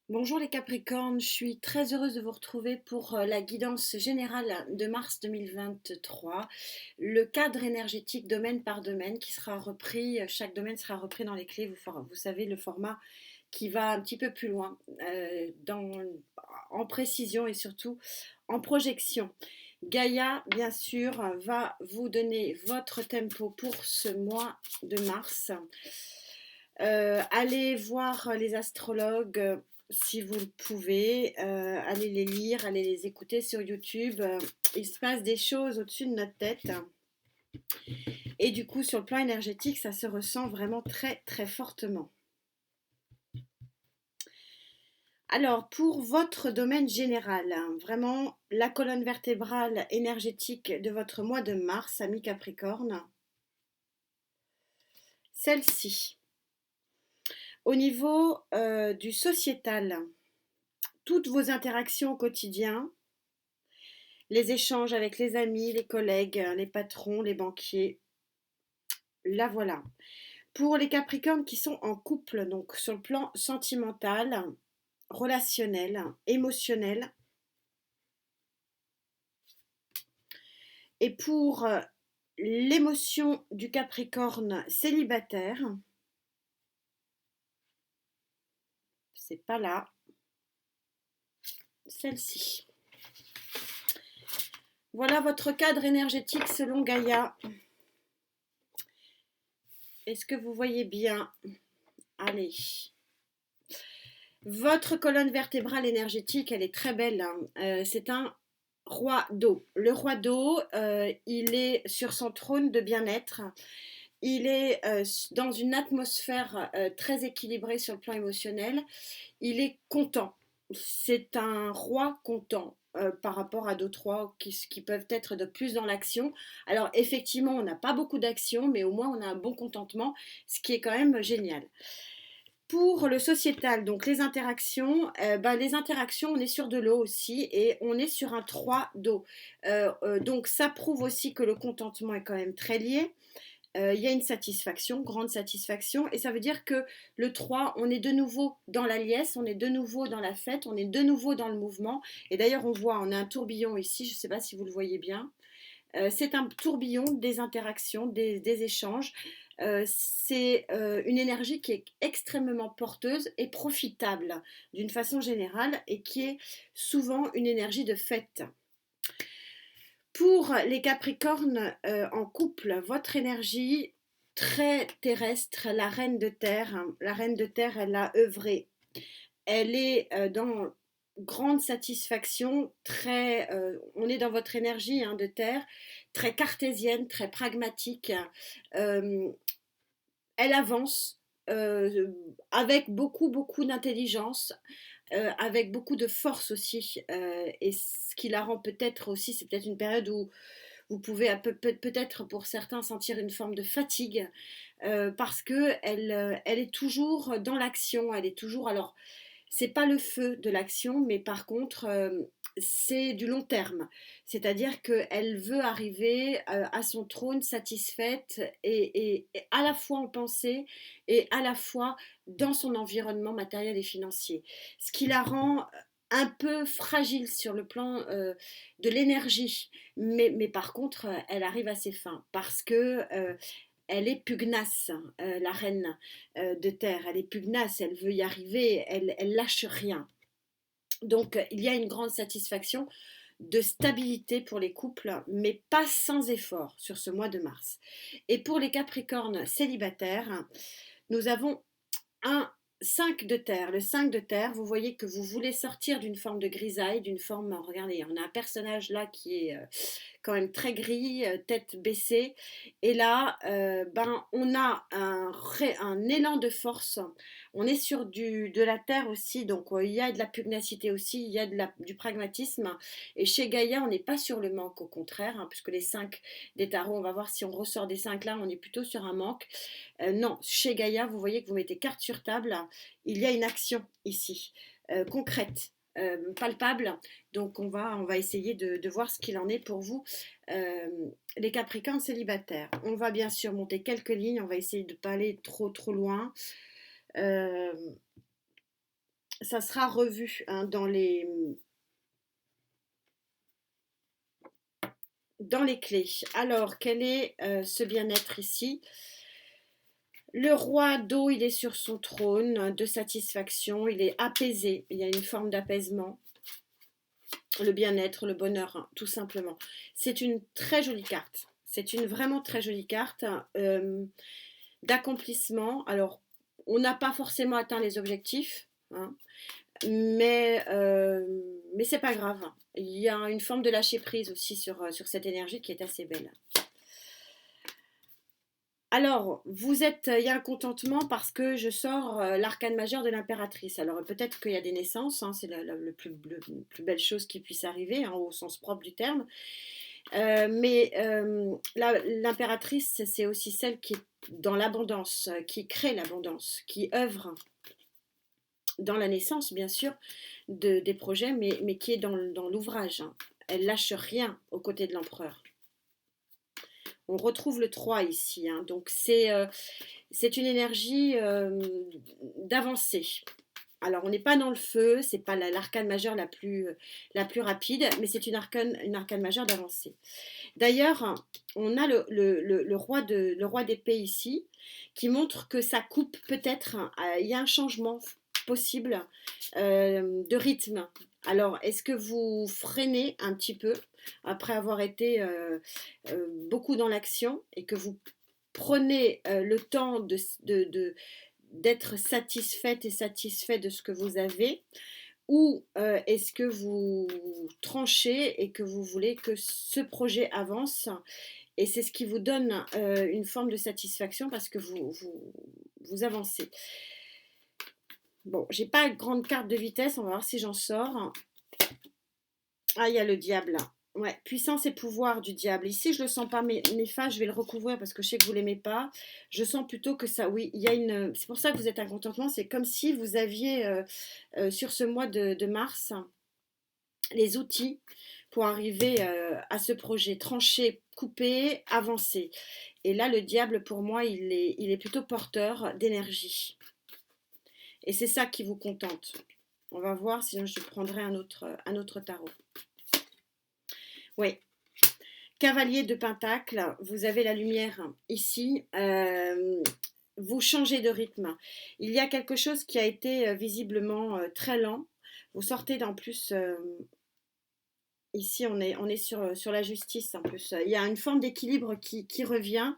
Bonjour les Capricornes, je suis très heureuse de vous retrouver pour la guidance générale de mars 2023, le cadre énergétique domaine par domaine qui sera repris, chaque domaine sera repris dans les clés, vous savez le format qui va un petit peu plus loin en précision et surtout en projection. Gaïa, bien sûr, va vous donner votre tempo pour ce mois de mars. Allez voir les astrologues si vous le pouvez, allez les lire, allez les écouter sur YouTube. Il se passe des choses au-dessus de notre tête. Et du coup, sur le plan énergétique, ça se ressent vraiment très très fortement. Alors, pour votre domaine général, hein, vraiment la colonne vertébrale énergétique de votre mois de mars, ami Capricorne, celle-ci. Au niveau du sociétal, toutes vos interactions au quotidien, les échanges avec les amis, les collègues, les patrons, les banquiers, la voilà. Pour les Capricornes qui sont en couple, donc sur le plan sentimental, relationnel, émotionnel, et pour l'émotion du Capricorne célibataire, c'est pas là, celle-ci. Voilà votre cadre énergétique selon Gaïa. Est-ce que vous voyez bien? Allez. Votre colonne vertébrale énergétique, elle est très belle, hein. C'est un roi d'eau. Le roi d'eau, il est sur son trône de bien-être. Il est dans une atmosphère très équilibrée sur le plan émotionnel. Il est content. C'est un roi content. Par rapport à d'autres rois qui peuvent être de plus dans l'action. Alors effectivement, on n'a pas beaucoup d'action, mais au moins on a un bon contentement, ce qui est quand même génial. Pour le sociétal, donc les interactions, on est sur de l'eau aussi et on est sur un 3 d'eau. Donc ça prouve aussi que le contentement est quand même très lié. Il y a une satisfaction, grande satisfaction, et ça veut dire que le 3, on est de nouveau dans la liesse, on est de nouveau dans la fête, on est de nouveau dans le mouvement. Et d'ailleurs, on a un tourbillon ici, je ne sais pas si vous le voyez bien. C'est un tourbillon des interactions, des échanges. C'est une énergie qui est extrêmement porteuse et profitable d'une façon générale et qui est souvent une énergie de fête. Pour les Capricornes en couple, votre énergie très terrestre, la reine de terre, hein, la reine de terre, elle a œuvré. Elle est dans grande satisfaction, on est dans votre énergie hein, de terre, très cartésienne, très pragmatique. Euh, Elle avance avec beaucoup d'intelligence, avec beaucoup de force aussi. Et ce qui la rend peut-être aussi, c'est peut-être une période où vous pouvez peut-être pour certains sentir une forme de fatigue parce que elle est toujours dans l'action, elle est toujours alors c'est pas le feu de l'action, mais par contre, c'est du long terme. C'est-à-dire qu'elle veut arriver à son trône satisfaite et à la fois en pensée et à la fois dans son environnement matériel et financier. Ce qui la rend un peu fragile sur le plan de l'énergie, mais par contre, elle arrive à ses fins parce que elle est pugnace, la reine de terre. Elle est pugnace, elle veut y arriver, elle lâche rien. Donc il y a une grande satisfaction de stabilité pour les couples, mais pas sans effort sur ce mois de mars. Et pour les Capricornes célibataires, nous avons un 5 de terre. Le 5 de terre, vous voyez que vous voulez sortir d'une forme de grisaille, d'une forme, regardez, on a un personnage là qui est quand même très gris, tête baissée. Et là, on a un élan de force. On est sur de la terre aussi, donc il y a de la pugnacité aussi, il y a du pragmatisme. Et chez Gaïa, on n'est pas sur le manque, au contraire, hein, puisque les 5 des tarots, on va voir si on ressort des 5 là, on est plutôt sur un manque. Non, chez Gaïa, vous voyez que vous mettez carte sur table, il y a une action ici, concrète. Palpable, donc on va essayer de voir ce qu'il en est pour vous, euh, les Capricornes célibataires. On va bien sûr monter quelques lignes, on va essayer de ne pas aller trop loin. Euh, ça sera revu hein, dans les clés. Alors, quel est ce bien-être ici? Le roi d'eau, il est sur son trône de satisfaction, il est apaisé, il y a une forme d'apaisement, le bien-être, le bonheur, hein, tout simplement. C'est une très jolie carte, c'est une vraiment très jolie carte d'accomplissement. Alors, on n'a pas forcément atteint les objectifs, hein, mais c'est pas grave. Il y a une forme de lâcher prise aussi sur cette énergie qui est assez belle. Alors, il y a un contentement parce que je sors l'arcane majeur de l'impératrice. Alors, peut-être qu'il y a des naissances, hein, c'est le plus belle chose qui puisse arriver, hein, au sens propre du terme. L'impératrice, c'est aussi celle qui est dans l'abondance, qui crée l'abondance, qui œuvre dans la naissance, bien sûr, des projets, mais qui est dans l'ouvrage, hein. Elle lâche rien aux côtés de l'empereur. On retrouve le 3 ici, hein, donc c'est une énergie d'avancée. Alors, on n'est pas dans le feu, c'est pas l'arcane majeure la plus rapide, mais c'est une arcane majeure d'avancée. D'ailleurs, on a le roi d'épée ici, qui montre que ça coupe peut-être, il y a un changement possible de rythme. Alors, est-ce que vous freinez un petit peu après avoir été beaucoup dans l'action et que vous prenez le temps d'être satisfaite et satisfait de ce que vous avez, ou est-ce que vous tranchez et que vous voulez que ce projet avance et c'est ce qui vous donne une forme de satisfaction parce que vous avancez. Bon, j'ai pas une grande carte de vitesse, on va voir si j'en sors. Ah, il y a le diable. Ouais, puissance et pouvoir du diable. Ici, je le sens pas néfaste, je vais le recouvrir parce que je sais que vous l'aimez pas. Je sens plutôt que ça, oui, il y a une. C'est pour ça que vous êtes incontentement. C'est comme si vous aviez sur ce mois de mars les outils pour arriver à ce projet, trancher, couper, avancer. Et là, le diable, pour moi, il est plutôt porteur d'énergie. Et c'est ça qui vous contente. On va voir, sinon je prendrai un autre tarot. Oui. Cavalier de Pentacle, vous avez la lumière ici. Vous changez de rythme. Il y a quelque chose qui a été visiblement très lent. Vous sortez d'en plus. Ici, on est sur la justice en plus. Il y a une forme d'équilibre qui revient.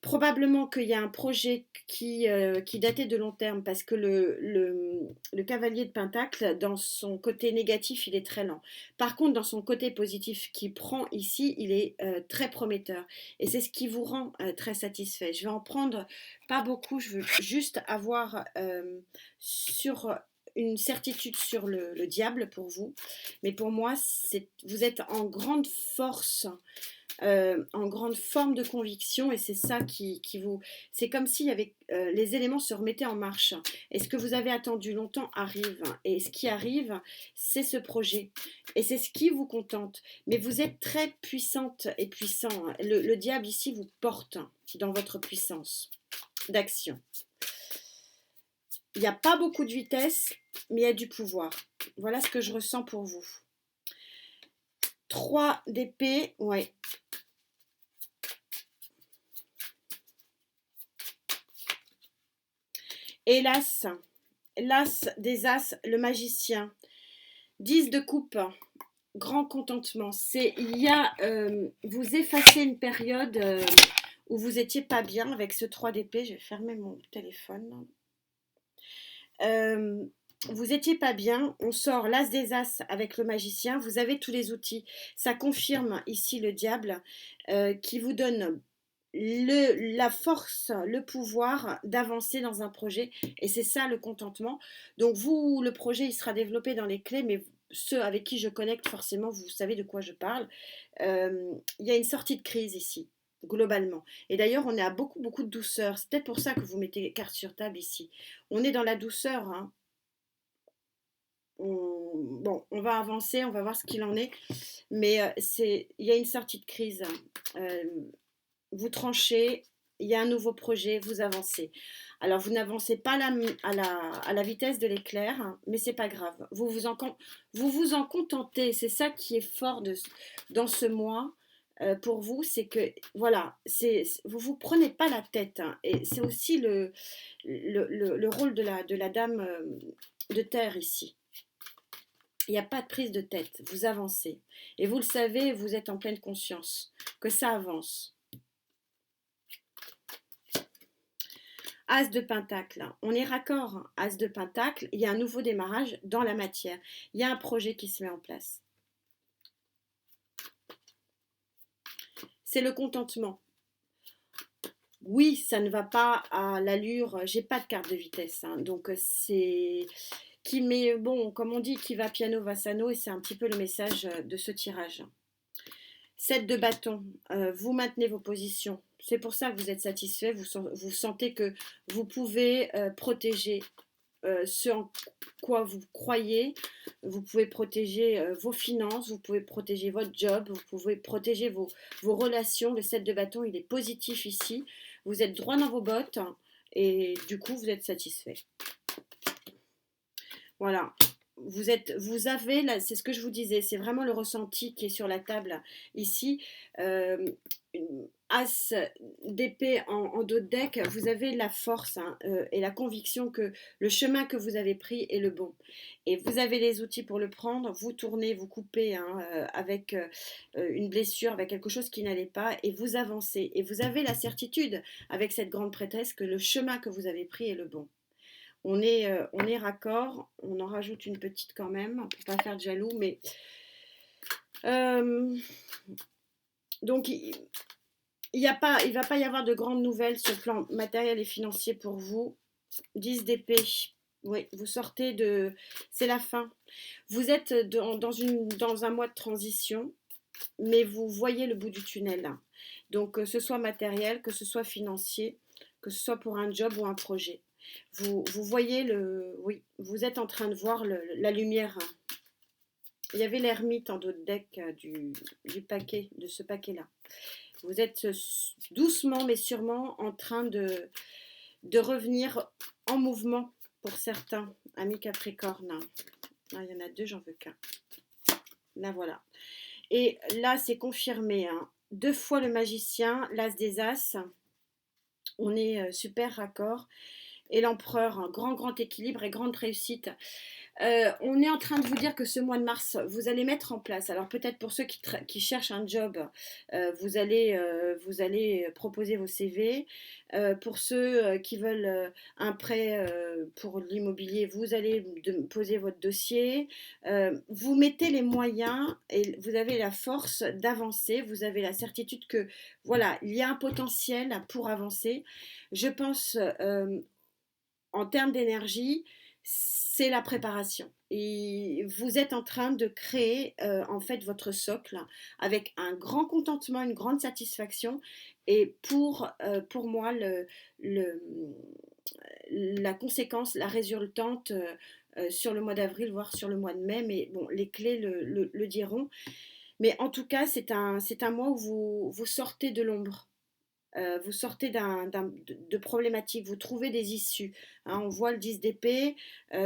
Probablement qu'il y a un projet qui datait de long terme parce que le cavalier de Pentacle, dans son côté négatif, il est très lent. Par contre, dans son côté positif qui prend ici, il est très prometteur. Et c'est ce qui vous rend très satisfait. Je vais en prendre pas beaucoup, je veux juste avoir sur une certitude sur le diable pour vous. Mais pour moi, vous êtes en grande force en grande forme de conviction et c'est ça qui vous... C'est comme si les éléments se remettaient en marche. Et ce que vous avez attendu longtemps arrive. Et ce qui arrive, c'est ce projet. Et c'est ce qui vous contente. Mais vous êtes très puissante et puissant. Le diable ici vous porte dans votre puissance d'action. Il n'y a pas beaucoup de vitesse, mais il y a du pouvoir. Voilà ce que je ressens pour vous. 3 d'épée, ouais. Et l'as des as, le magicien. 10 de coupe, grand contentement. Vous effacez une période où vous étiez pas bien avec ce 3 d'épée. Je vais fermer mon téléphone. Vous étiez pas bien, on sort l'as des as avec le magicien, vous avez tous les outils. Ça confirme ici le diable qui vous donne la force, le pouvoir d'avancer dans un projet et c'est ça le contentement. Donc vous, le projet il sera développé dans les clés, mais ceux avec qui je connecte forcément, vous savez de quoi je parle. Il y a une sortie de crise ici globalement. Et d'ailleurs, on est à beaucoup de douceur. C'est peut-être pour ça que vous mettez carte sur table ici. On est dans la douceur. Hein. On va avancer, on va voir ce qu'il en est. Mais il y a une sortie de crise. Vous tranchez, il y a un nouveau projet, vous avancez. Alors, vous n'avancez pas à la vitesse de l'éclair, hein, mais c'est pas grave. Vous vous en contentez. C'est ça qui est fort dans ce mois pour vous, c'est que voilà, vous vous prenez pas la tête, hein, et c'est aussi le rôle de la dame de terre ici. Il n'y a pas de prise de tête, vous avancez. Et vous le savez, vous êtes en pleine conscience que ça avance. As de Pentacle, on est raccord, As de Pentacle, il y a un nouveau démarrage dans la matière. Il y a un projet qui se met en place. C'est le contentement. Oui, ça ne va pas à l'allure, j'ai pas de carte de vitesse, hein, donc c'est qui met, bon, comme on dit, qui va piano va sano, et c'est un petit peu le message de ce tirage. 7 de bâton, vous maintenez vos positions. C'est pour ça que vous êtes satisfait, vous sentez que vous pouvez protéger ce en quoi vous croyez, vous pouvez protéger vos finances, vous pouvez protéger votre job, vous pouvez protéger vos relations. Le 7 de bâton, il est positif ici. Vous êtes droit dans vos bottes et du coup, vous êtes satisfait. Voilà. Vous avez, là, c'est ce que je vous disais, c'est vraiment le ressenti qui est sur la table ici. As d'épée en dos de deck, vous avez la force, hein, et la conviction que le chemin que vous avez pris est le bon. Et vous avez les outils pour le prendre, vous tournez, vous coupez, hein, avec une blessure, avec quelque chose qui n'allait pas, et vous avancez. Et vous avez la certitude, avec cette grande prêtresse, que le chemin que vous avez pris est le bon. On est raccord, on en rajoute une petite quand même, pour pas faire de jaloux, mais donc il va pas y avoir de grandes nouvelles sur le plan matériel et financier pour vous. 10 d'épée, oui, vous sortez de, c'est la fin. Vous êtes dans un mois de transition, mais vous voyez le bout du tunnel. Donc que ce soit matériel, que ce soit financier, que ce soit pour un job ou un projet. Vous voyez oui, vous êtes en train de voir la lumière. Il y avait l'ermite en dos de deck du paquet, de ce paquet-là. Vous êtes doucement mais sûrement en train de revenir en mouvement pour certains, amis Capricorne. Ah, il y en a deux, j'en veux qu'un. Là, voilà. Et là, c'est confirmé, hein. 2 fois le magicien, l'as des as. On est super raccord. Et l'empereur, un grand équilibre et grande réussite. On est en train de vous dire que ce mois de mars, vous allez mettre en place, alors peut-être pour ceux qui cherchent un job, vous allez proposer vos CV. Pour ceux qui veulent un prêt pour l'immobilier, vous allez poser votre dossier. Vous mettez les moyens et vous avez la force d'avancer. Vous avez la certitude que voilà, il y a un potentiel pour avancer. Je pense en termes d'énergie, c'est la préparation. Et vous êtes en train de créer en fait votre socle avec un grand contentement, une grande satisfaction. Et pour moi, la conséquence, la résultante sur le mois d'avril, voire sur le mois de mai, mais bon, les clés le diront. Mais en tout cas, c'est un mois où vous sortez de l'ombre. Vous sortez de problématiques, vous trouvez des issues. Hein, on voit le 10 d'épée,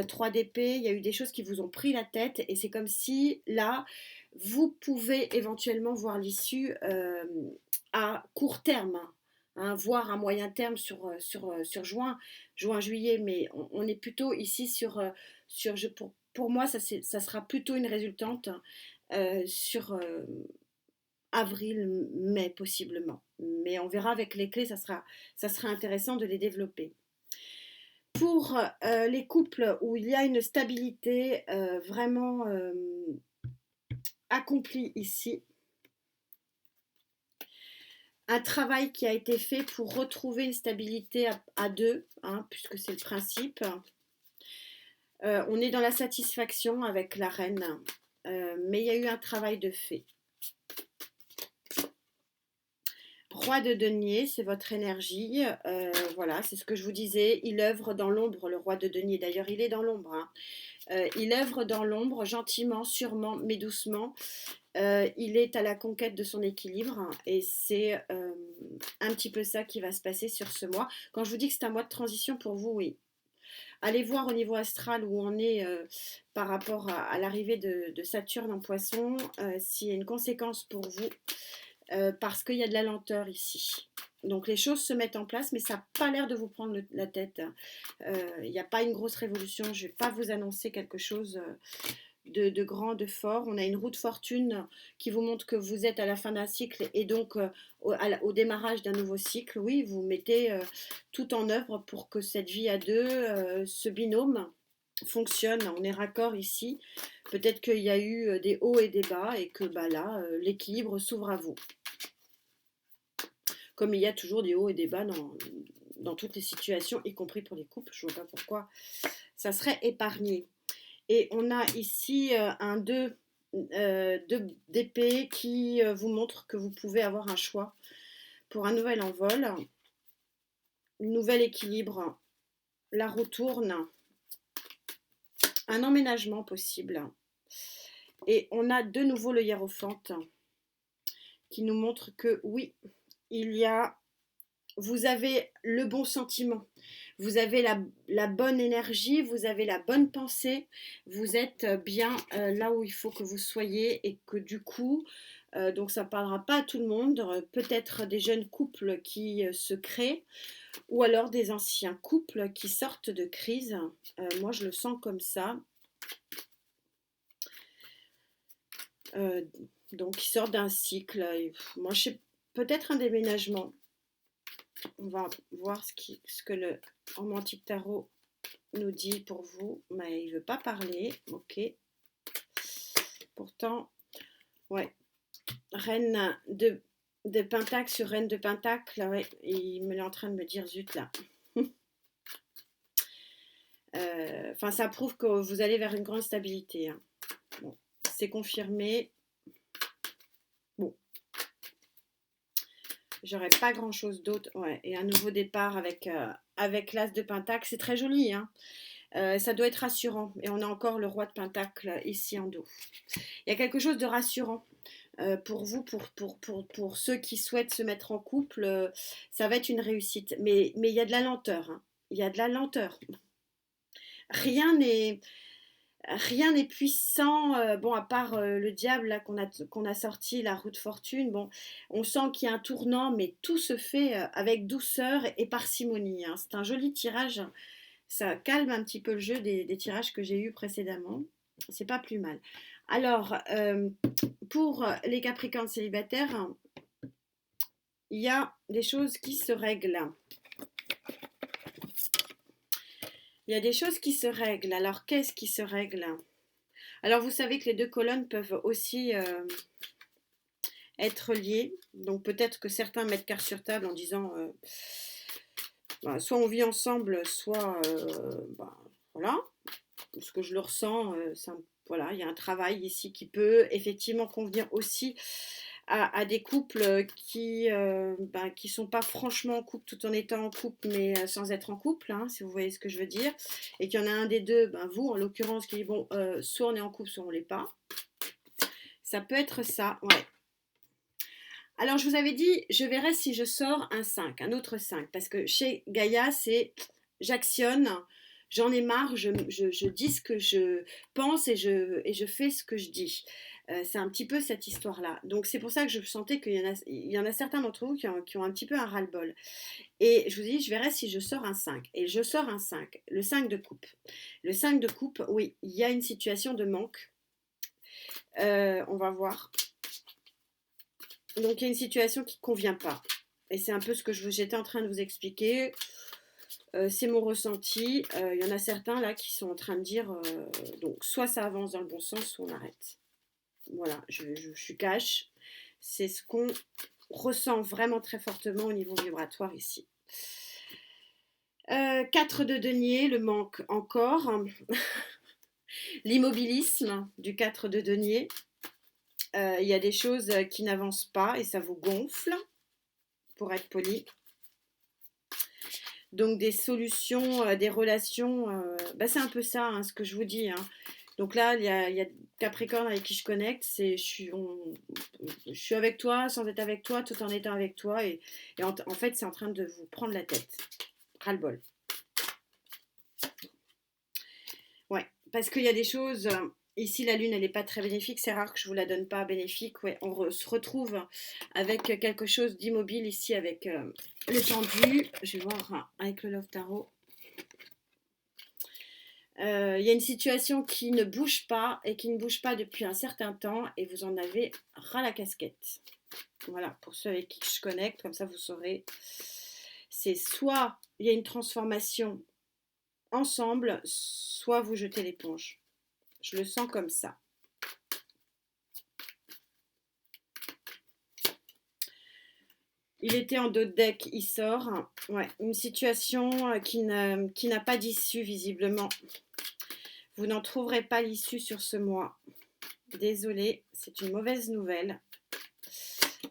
3 d'épée, il y a eu des choses qui vous ont pris la tête et c'est comme si là, vous pouvez éventuellement voir l'issue à court terme, hein, voire à moyen terme sur juin, juillet, mais on est plutôt ici pour moi, ça sera plutôt une résultante sur avril, mai possiblement. Mais on verra avec les clés, ça sera intéressant de les développer. Pour les couples où il y a une stabilité vraiment accomplie ici, un travail qui a été fait pour retrouver une stabilité à deux, hein, puisque c'est le principe. On est dans la satisfaction avec la reine, mais il y a eu un travail de fait. Roi de denier, c'est votre énergie. Voilà, c'est ce que je vous disais. Il œuvre dans l'ombre, le roi de denier. D'ailleurs, il est dans l'ombre, hein. Il œuvre dans l'ombre, gentiment, sûrement, mais doucement. Il est à la conquête de son équilibre, hein, et c'est un petit peu ça qui va se passer sur ce mois. Quand je vous dis que c'est un mois de transition pour vous, oui. Allez voir au niveau astral où on est par rapport à l'arrivée de Saturne en Poisson, s'il y a une conséquence pour vous, parce qu'il y a de la lenteur ici. Donc les choses se mettent en place, mais ça n'a pas l'air de vous prendre la tête. Il n'y a pas une grosse révolution, je ne vais pas vous annoncer quelque chose de grand, de fort. On a une roue de fortune qui vous montre que vous êtes à la fin d'un cycle et donc au démarrage d'un nouveau cycle. Oui, vous mettez tout en œuvre pour que cette vie à deux, ce binôme, fonctionne. On est raccord ici. Peut-être qu'il y a eu des hauts et des bas et que bah, là, l'équilibre s'ouvre à vous. Comme il y a toujours des hauts et des bas dans toutes les situations, y compris pour les couples. Je ne vois pas pourquoi ça serait épargné. Et on a ici un 2 d'épée qui vous montre que vous pouvez avoir un choix pour un nouvel envol, un nouvel équilibre, la roue tourne, un emménagement possible. Et on a de nouveau le hiérophante qui nous montre que oui, vous avez le bon sentiment, vous avez la bonne énergie, vous avez la bonne pensée, vous êtes bien là où il faut que vous soyez et que du coup, donc ça ne parlera pas à tout le monde, peut-être des jeunes couples qui se créent ou alors des anciens couples qui sortent de crise. Moi, je le sens comme ça. Donc, qui sortent d'un cycle. Moi, je sais peut-être un déménagement. On va voir ce que le romantique tarot nous dit pour vous, mais il veut pas parler. Ok. Pourtant, ouais. Reine de Pentacle sur Reine de Pentacle, ouais, il me est en train de me dire zut là. Enfin, ça prouve que vous allez vers une grande stabilité, hein. Bon, c'est confirmé. Bon, j'aurais pas grand chose d'autre. Ouais, et un nouveau départ avec l'As de Pentacle, c'est très joli, hein. Ça doit être rassurant. Et on a encore le roi de Pentacle ici en dos. Il y a quelque chose de rassurant pour vous, pour ceux qui souhaitent se mettre en couple. Ça va être une réussite. Mais il y a de la lenteur, hein. Il y a de la lenteur. Rien n'est puissant, bon, à part le diable là, qu'on a sorti, la roue de fortune. Bon, on sent qu'il y a un tournant, mais tout se fait avec douceur et parcimonie, hein. C'est un joli tirage. Ça calme un petit peu le jeu des tirages que j'ai eus précédemment. C'est pas plus mal. Alors, pour les Capricornes célibataires, il y a des choses qui se règlent. Il y a des choses qui se règlent. Alors, qu'est-ce qui se règle? Alors, vous savez que les deux colonnes peuvent aussi être liées. Donc, peut-être que certains mettent carte sur table en disant bah, soit on vit ensemble, soit bah, voilà. Ce que je le ressens, voilà, il y a un travail ici qui peut effectivement convenir aussi à des couples qui sont pas franchement en couple tout en étant en couple, mais sans être en couple, hein, si vous voyez ce que je veux dire, et qu'il y en a un des deux, vous en l'occurrence, qui dit bon, soit on est en couple, soit on l'est pas. Ça peut être ça, ouais. Alors je vous avais dit, je verrai si je sors un 5, un autre 5, parce que chez Gaïa, c'est j'actionne, j'en ai marre, je dis ce que je pense et je fais ce que je dis. C'est un petit peu cette histoire-là. Donc c'est pour ça que je sentais qu'il y en a certains d'entre vous qui ont un petit peu un ras-le-bol. Et je vous dis, je verrai si je sors un 5. Et je sors un 5, le 5 de coupe. Le 5 de coupe, oui, il y a une situation de manque. On va voir. Donc il y a une situation qui ne convient pas. Et c'est un peu ce que j'étais en train de vous expliquer. C'est mon ressenti. Il y en a certains là qui sont en train de dire donc soit ça avance dans le bon sens, soit on arrête. Voilà, je suis cash. C'est ce qu'on ressent vraiment très fortement au niveau vibratoire ici. 4 de denier, le manque encore. L'immobilisme du 4 de denier. Il y a des choses qui n'avancent pas et ça vous gonfle. pour être poli. Donc des solutions, des relations, c'est un peu ça, hein, ce que je vous dis, hein. Donc là, il y a Capricorne avec qui je connecte, je suis avec toi sans être avec toi, tout en étant avec toi, et en fait, c'est en train de vous prendre la tête. Ras-le-bol. Ouais, parce qu'il y a des choses. Ici, la lune, elle n'est pas très bénéfique. C'est rare que je vous la donne pas bénéfique. Ouais, se retrouve avec quelque chose d'immobile ici avec le tendu. Je vais voir avec le Love Tarot. Il y a une situation qui ne bouge pas et qui ne bouge pas depuis un certain temps et vous en avez ras la casquette. Voilà, pour ceux avec qui je connecte, comme ça vous saurez. C'est soit il y a une transformation ensemble, soit vous jetez l'éponge. Je le sens comme ça. Il était en dos de deck, il sort. Ouais, une situation qui n'a pas d'issue visiblement. Vous n'en trouverez pas l'issue sur ce mois. Désolée, c'est une mauvaise nouvelle.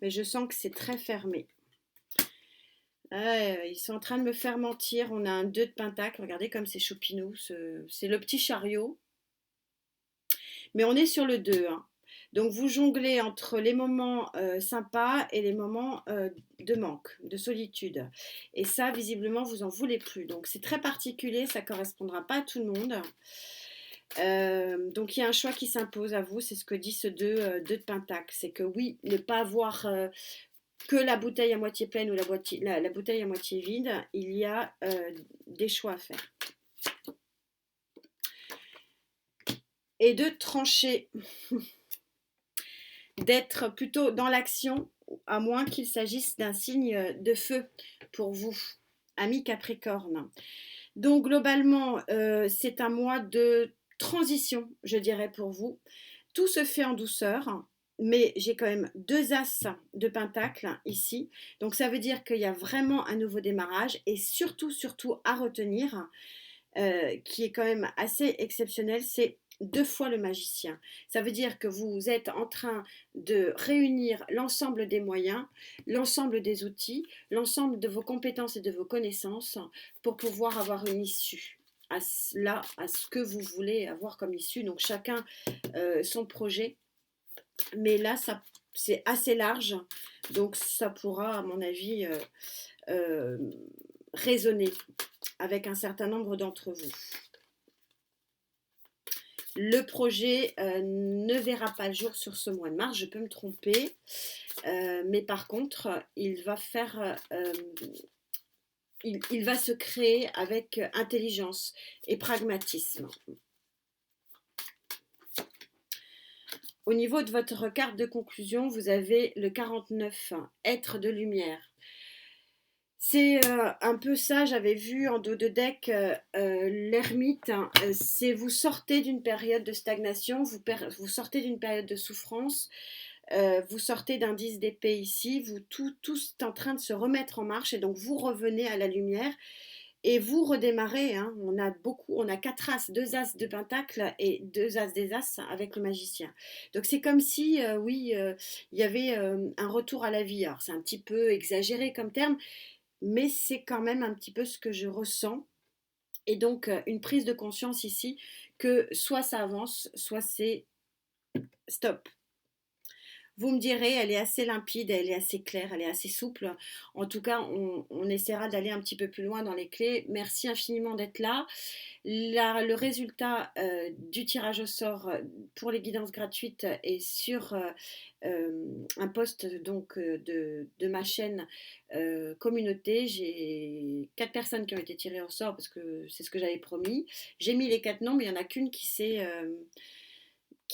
Mais je sens que c'est très fermé. Ils sont en train de me faire mentir. On a un 2 de pentacle. Regardez comme c'est choupinou. C'est le petit chariot. Mais on est sur le 2. Hein. Donc vous jonglez entre les moments sympas et les moments de manque, de solitude. Et ça, visiblement, vous en voulez plus. Donc c'est très particulier, ça ne correspondra pas à tout le monde. Donc il y a un choix qui s'impose à vous, c'est ce que dit ce 2 de pentacle. C'est que oui, ne pas avoir que la bouteille à moitié pleine ou la bouteille à moitié vide, il y a des choix à faire. Et de trancher. D'être plutôt dans l'action, à moins qu'il s'agisse d'un signe de feu pour vous, amis Capricorne. Donc globalement, c'est un mois de transition, je dirais pour vous. Tout se fait en douceur, mais j'ai quand même 2 as de pentacle ici. Donc ça veut dire qu'il y a vraiment un nouveau démarrage et surtout à retenir, qui est quand même assez exceptionnel, c'est 2 fois le magicien. Ça veut dire que vous êtes en train de réunir l'ensemble des moyens, l'ensemble des outils, l'ensemble de vos compétences et de vos connaissances pour pouvoir avoir une issue à ce que vous voulez avoir comme issue. Donc chacun son projet. Mais là, c'est assez large. Donc ça pourra, à mon avis, résonner avec un certain nombre d'entre vous. Le projet ne verra pas le jour sur ce mois de mars, je peux me tromper, mais par contre, il va se créer avec intelligence et pragmatisme. Au niveau de votre carte de conclusion, vous avez le 49, être de lumière. C'est un peu ça, j'avais vu en dos de deck l'ermite, hein, c'est vous sortez d'une période de stagnation, vous sortez d'une période de souffrance, vous sortez d'un 10 d'épée ici, tout est en train de se remettre en marche et donc vous revenez à la lumière et vous redémarrez. Hein, on a 4 as, 2 as de pentacle et 2 as des as avec le magicien. Donc c'est comme si, il y avait un retour à la vie. Alors c'est un petit peu exagéré comme terme, mais c'est quand même un petit peu ce que je ressens. Et donc, une prise de conscience ici que soit ça avance, soit c'est stop. Vous me direz, elle est assez limpide, elle est assez claire, elle est assez souple. En tout cas, on essaiera d'aller un petit peu plus loin dans les clés. Merci infiniment d'être là. Le résultat du tirage au sort pour les guidances gratuites est sur un post donc de ma chaîne communauté. J'ai 4 personnes qui ont été tirées au sort parce que c'est ce que j'avais promis. J'ai mis les 4 noms, mais il y en a qu'une qui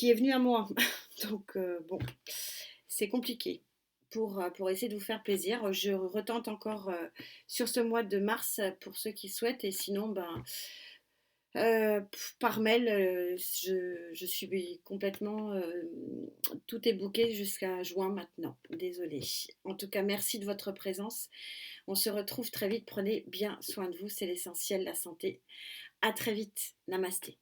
est venue à moi. Donc bon, c'est compliqué. Pour essayer de vous faire plaisir. Je retente encore sur ce mois de mars pour ceux qui souhaitent et sinon par mail je suis complètement tout est booké jusqu'à juin maintenant, désolée. En tout cas, merci de votre présence, on se retrouve très vite, prenez bien soin de vous, c'est l'essentiel, la santé. À très vite, namasté.